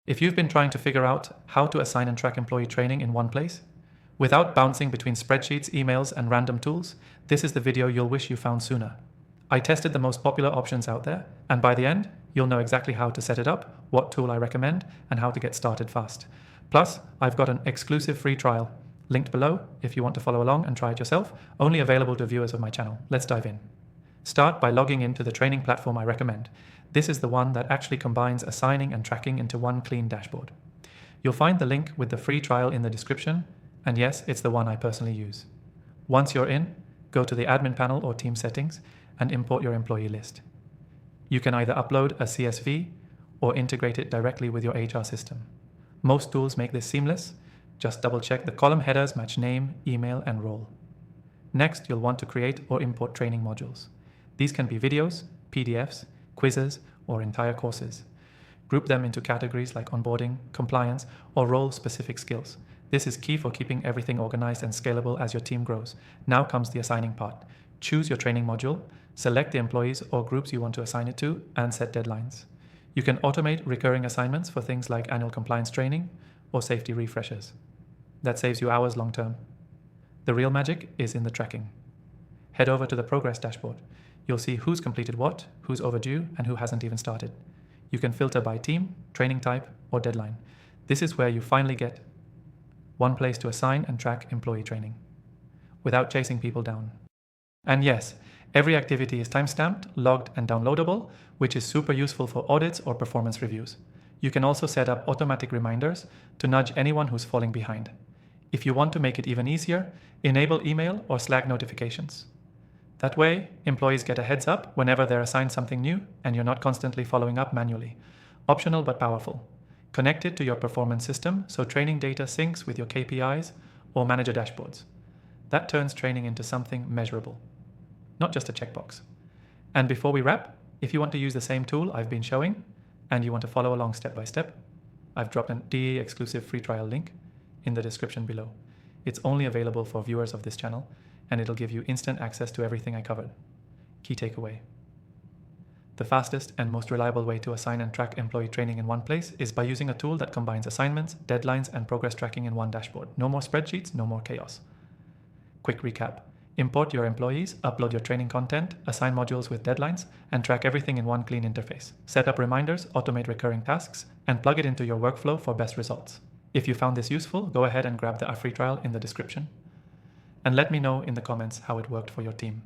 If you've been trying to figure out how to assign and track employee training in one place, without bouncing between spreadsheets, emails, and random tools, this is the video you'll wish you found sooner. I tested the most popular options out there, and by the end, you'll know exactly how to set it up, what tool I recommend, and how to get started fast. Plus, I've got an exclusive free trial, linked below if you want to follow along and try it yourself, only available to viewers of my channel. Let's dive in. Start by logging into the training platform I recommend. This is the one that actually combines assigning and tracking into one clean dashboard. You'll find the link with the free trial in the description, and yes, it's the one I personally use. Once you're in, go to the admin panel or team settings and import your employee list. You can either upload a CSV or integrate it directly with your HR system. Most tools make this seamless. Just double check the column headers match name, email, and role. Next, you'll want to create or import training modules. These can be videos, PDFs, quizzes, or entire courses. Group them into categories like onboarding, compliance, or role-specific skills. This is key for keeping everything organized and scalable as your team grows. Now comes the assigning part. Choose your training module, select the employees or groups you want to assign it to, and set deadlines. You can automate recurring assignments for things like annual compliance training or safety refreshers. That saves you hours long term. The real magic is in the tracking. Head over to the progress dashboard. You'll see who's completed what, who's overdue, and who hasn't even started. You can filter by team, training type, or deadline. This is where you finally get one place to assign and track employee training, without chasing people down. And yes, every activity is timestamped, logged, and downloadable, which is super useful for audits or performance reviews. You can also set up automatic reminders to nudge anyone who's falling behind. If you want to make it even easier, enable email or Slack notifications. That way, employees get a heads up whenever they're assigned something new and you're not constantly following up manually. Optional but powerful. Connect it to your performance system so training data syncs with your KPIs or manager dashboards. That turns training into something measurable, not just a checkbox. And before we wrap, if you want to use the same tool I've been showing and you want to follow along step by step, I've dropped an DE exclusive free trial link in the description below. It's only available for viewers of this channel, and it'll give you instant access to everything I covered. Key takeaway. The fastest and most reliable way to assign and track employee training in one place is by using a tool that combines assignments, deadlines, and progress tracking in one dashboard. No more spreadsheets, no more chaos. Quick recap. Import your employees, upload your training content, assign modules with deadlines, and track everything in one clean interface. Set up reminders, automate recurring tasks, and plug it into your workflow for best results. If you found this useful, go ahead and grab the free trial in the description. And let me know in the comments how it worked for your team.